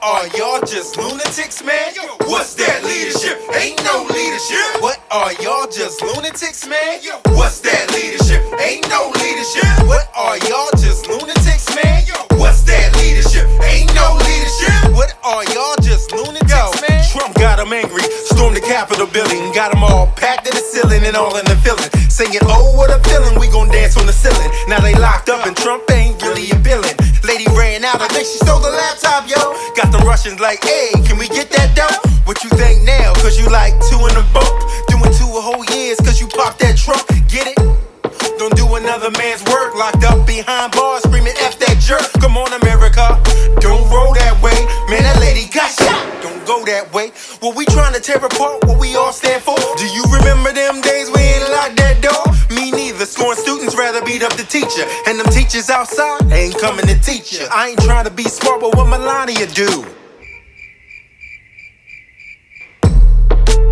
are y'all just lunatics, man? What's that leadership? Ain't no leadership. What are y'all just lunatics, man? What's that leadership? Ain't no leadership. What are y'all just lunatics, man? What's that leadership? Ain't no leadership. What are y'all just lunatics, man? Trump got them angry, stormed the Capitol building, got them all packed to the ceiling and all in the feeling. Singing, oh, what a feeling, we gon' dance on the ceiling. Now they locked up and Trump ain't really a villain. Lady ran out, I think she stole the laptop, yo. Got the Russians like, hey, can we get that dough? What you think now, cause you like two in the boat? Doing 2 whole years, cause you popped that trunk, get it? Don't do another man's work, locked up behind bars, screaming F that jerk. Come on, America, don't roll that way. Man, that lady got shot, don't go that way. What we trying to tear apart, what we all stand for? Do you remember them days we ain't locked that door? Me neither, scorn students rather beat up the teacher. And them teachers outside ain't coming to teach ya. I ain't trying to be smart, but what Melania do?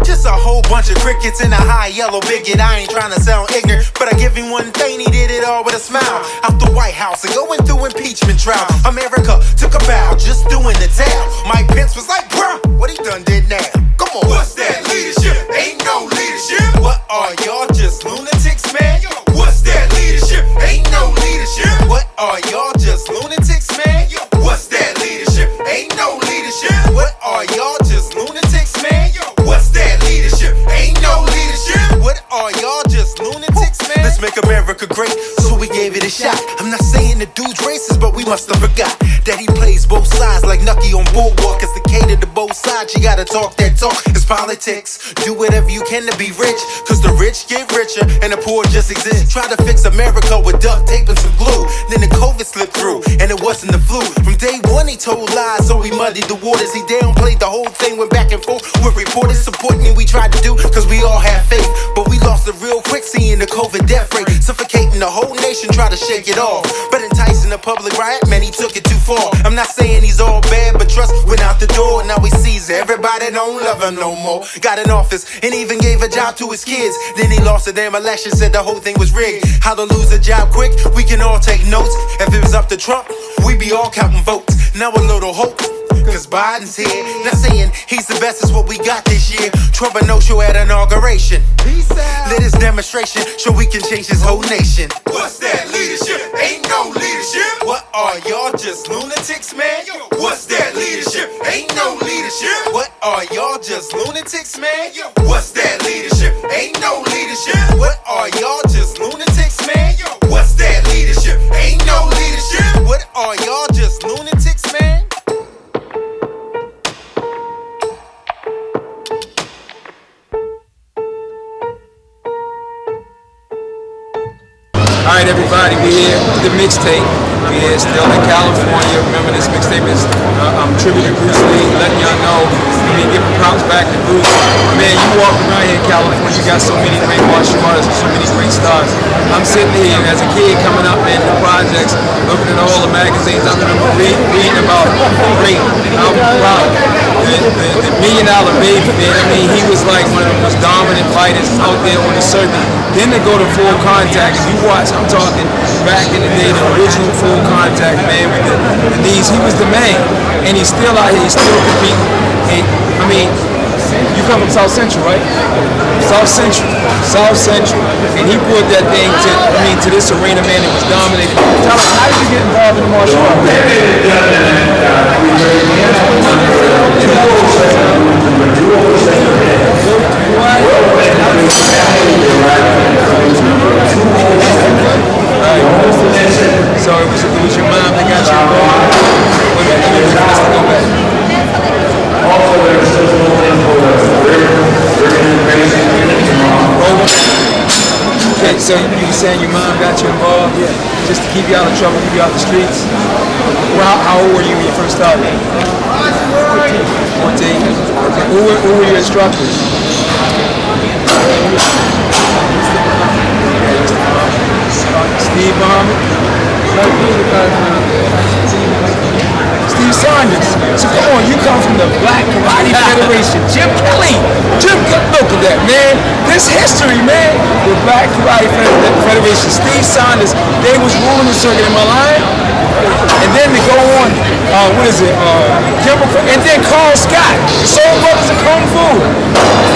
Just a whole bunch of crickets in a high yellow bigot. I ain't trying to sound ignorant, but I give him one thing, he did it all with a smile. Out the White House and going through impeachment trial. America took a bow, just doing the towel. Mike Pence was like, bruh, what he done did now? Come on. What's that leadership? Ain't no leadership. What are y'all just lunatics, man? What's that leadership? Ain't no leadership. What are y'all just lunatics, man? What's that leadership? Ain't no leadership. What are y'all just lunatics, man? What's that leadership? Ain't no leadership. What are y'all just lunatics, man? Let's make America great, so we gave it a shot. I'm not saying the dude's racist, but we must have forgot that he plays both sides like Nucky on Boardwalk. It's to cater to both sides, you gotta talk that talk. It's politics, do whatever you can to be rich, cause the rich get richer and the poor just exist. Try to fix America with duct tape and some glue, then the COVID slipped through and it wasn't the flu. From day one he told lies, so he muddied the waters. He downplayed the whole thing, went back and forth with reporters supporting what we tried to do, cause we all have faith. But we lost it real quick seeing the COVID death rate, suffocating the whole nation, try to shake it off. But enticing the public riot, man, he took it too far. I'm not saying he's all bad, but trust went out the door. Now he sees everybody don't love him no more. Got an office and even gave a job to his kids. Then he lost a damn election, said the whole thing was rigged. How to lose a job quick, we can all take notes. If it was up to Trump, we'd be all counting votes. Now a little hope, cause Biden's here. Not saying he's the best, is what we got this year. Trump a no-show at inauguration. Lit his demonstration, so we can change his whole nation. What's that leadership? Ain't no leadership. What are y'all just lunatics, man? What's that leadership? Ain't no leadership. What are y'all just lunatics, man? What's that leadership? Ain't no leadership. What are y'all just lunatics, man? What's that leadership? Ain't no leadership. What are y'all just lunatics, man? Alright everybody, we here with the mixtape. We here still in California. Remember this mixtape is tribute to Bruce Lee, letting y'all know. Giving props back to Bruce. Man, you walk around here in California, you got so many great martial artists and so many great stars. I'm sitting here as a kid coming up in the projects, looking at all the magazines. I remember reading about the great Albert Brown, the $1 Million Baby, man. I mean, he was like one of the most dominant fighters out there on the circuit. Then to go to Full Contact, if you watch, I'm talking back in the day, the original Full Contact, man, with the knees, he was the man. And he's still out here, he's still competing. And, I mean, you come from South Central, right? South Central. And he brought that thing to this arena, man, it was dominating. Tell us, how did you get involved in the martial arts? So it was your mom that got you involved? Okay, so you saying your mom got you involved just to keep you out of trouble, keep you out the streets? Well, how old were you when you first started? 14. Okay. Who were your instructors? Steve Muhammad? Steve Saunders. So come on, you come from the Black Karate Federation. Jim Kelly. Look at that, man. This history, man. The Black Karate Federation. Steve Saunders. They was ruling the circuit in my line. And then to go on what is it? And then Carl Scott, Soul Brothers of Kung Fu.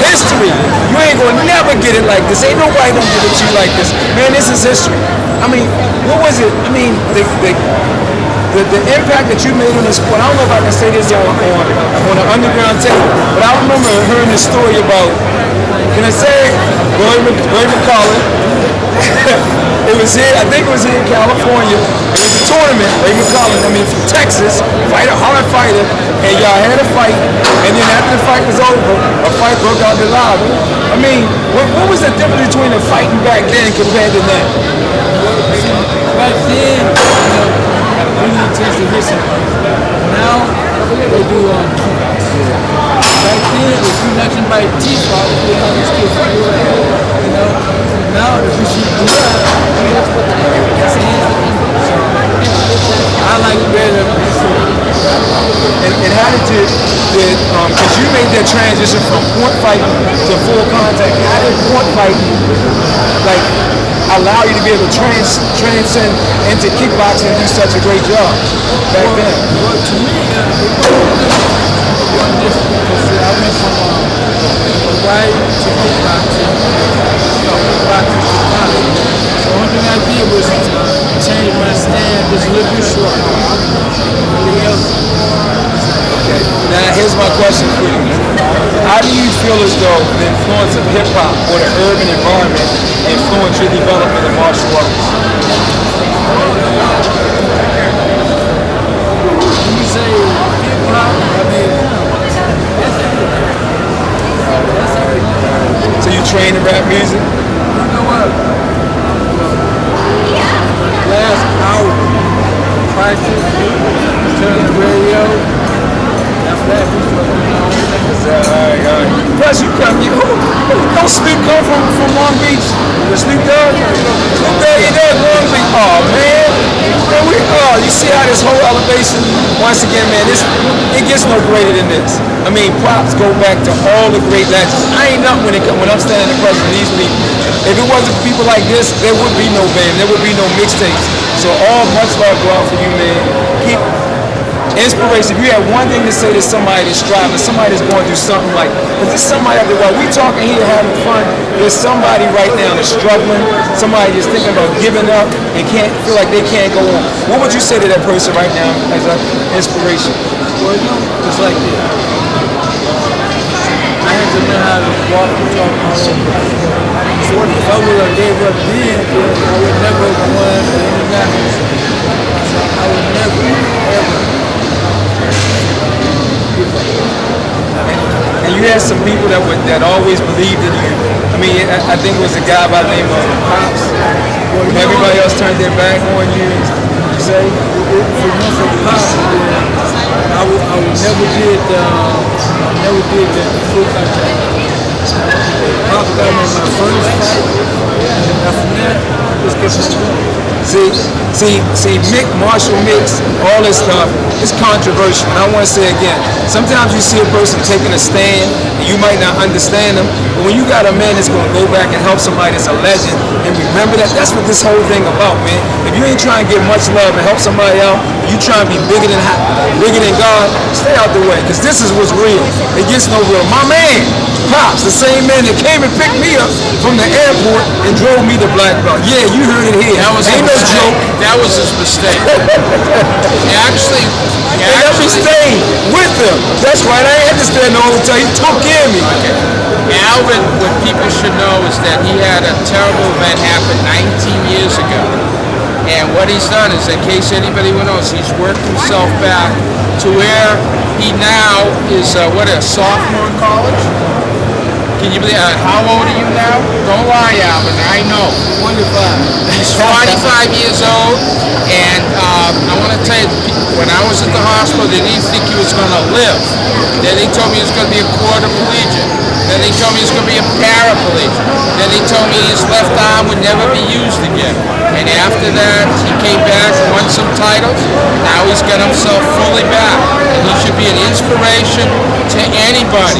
History. You ain't gonna never get it like this. Ain't nobody gonna give it to you like this. Man, this is history. I mean, what was it? I mean, the impact that you made on the sport. I don't know if I can say this on an underground tape, but I remember hearing this story about, can I say it? Roy McCollum. It was here, I think it was here in California. It was a tournament, Ray McCollum, from Texas, hard fighter, and y'all had a fight, and then after the fight was over, a fight broke out in lava. I mean, what was the difference between the fighting back then compared to now? Back then, really intense to listen. Now, they do back then, if you let somebody teach all the way, you still figure it out, Now, if you see blood, that's what that's so, I like it better. And how did because you made that transition from point fighting to full contact, how did point fighting, allow you to be able to transcend into kickboxing and do such a great job back then? Well, to me, I went from Hawaii to kickboxing, kickboxing to boxing. The only thing I did was change my stand just a little bit short. Everything else. Okay. Now here's my question for you. How do you feel as though the influence of hip hop or the urban environment influenced your development in martial arts? When you say hip hop, that's everything. That's everything. So you train in rap music? You know what? Last hour, practice, turn the radio. After that, we Plus, don't Snoop come from Long Beach? The Snoop Dogg? Snoop Dogg, he does Long Beach. Oh, man. You see how this whole elevation, once again, man, it gets no greater than this. I mean, props go back to all the great legends. I ain't nothing when I'm standing across from these people. If it wasn't for people like this, there would be no band, there would be no mixtapes. So all much love go out for you, man. Keep inspiration. If you have one thing to say to somebody that's striving, somebody that's going through something because there's somebody out there, while we talking here having fun, there's somebody right now that's struggling, somebody that's thinking about giving up and can't feel like they can't go on. What would you say to that person right now as an inspiration? Well, it's like this. I had to learn how to walk and talk my own. So if I would have gave up then, I would never have won internationals. So I would never, ever. And you had some people that always believed in you. I mean, I think it was a guy by the name of Pops. Everybody else turned their back on you. You say? For Pops, I would never did the full contact. Pops got me in my first fight, and after that, just kept on going. See, martial mix, all this stuff, it's controversial. And I want to say again, sometimes you see a person taking a stand, and you might not understand them, but when you got a man that's going to go back and help somebody that's a legend, and remember that's what this whole thing about, man. If you ain't trying to get much love and help somebody out, you trying to be bigger than God, stay out the way, because this is what's real. It gets no real. My man, Pops, the same man that came and picked me up from the airport and drove me to Black Belt. Yeah, you heard it here. Ain't no joke. That was his mistake. He actually let me stay with him. That's right. I ain't had to stay in the hotel. He took care of me. Okay. Alvin, what people should know is that he had a terrible event happen 19 years ago. And what he's done is, in case anybody knows, he's worked himself back to where he now is, a sophomore in college? Can you believe how old are you now? Don't lie, Alvin. I know. 25. He's 25 years old, and I want to tell you, when I was at the hospital, they didn't think he was going to live. Then they told me he was going to be a quadriplegic. Then they told me he was going to be a paraplegic. Then they told me his left arm would never be used again. And after that, he came back, won some titles. Now he's got himself fully back. And he should be an inspiration to anybody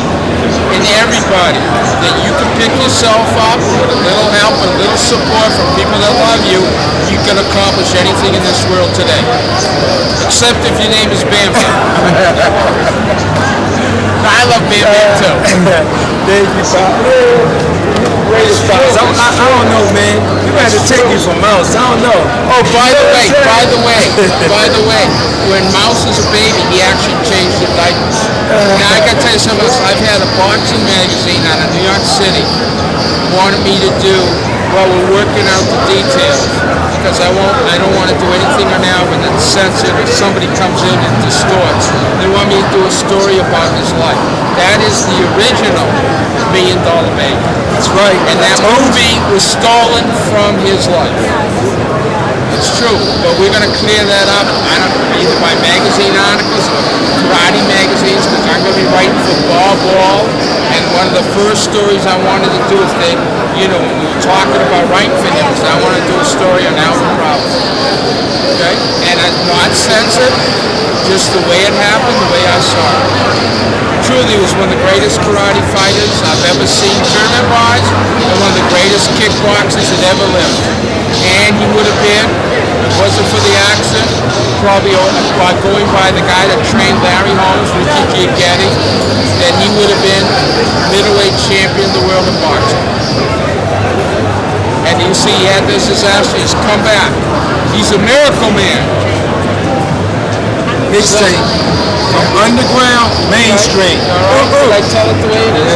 and everybody that you can pick yourself up with a little help and a little support from people that love you, you can accomplish anything in this world today. Except if your name is Bam Bam. I love Bam Bam too. Thank you, Pop. Greatest Pops. I don't know, man. You had to take me from Mouse. I don't know. Oh, by the way, when Mouse was a baby, he actually changed the diapers. Now, I gotta tell you something else. I've had a boxing magazine out of New York City wanted me to do, well, we're working out the details because I don't want to do anything on Alvin that's censored or somebody comes in and distorts. They want me to do a story about his life. That is the original $1 Million Baby. That's right. And that movie was stolen from his life. It's true, but we're going to clear that up. I don't either by magazine articles or karate magazines, because I'm going to be writing for Bob Wall. And one of the first stories I wanted to do is that, when we were talking about writing for him, I wanted to do a story on Alvin Roberts. Okay? And not censored, just the way it happened, the way I saw it. Truly was one of the greatest karate fighters I've ever seen, tournament-wise, and one of the greatest kickboxers that ever lived. And he would have been, if it wasn't for the accident, probably by going by the guy that trained Larry Holmes, Ricky Giaghetti, that he would have been middleweight champion of the world of boxing. And you see, he had this disaster. He's come back. He's a miracle man. Mixtape from underground, mainstream. All right, did I tell it the way it is?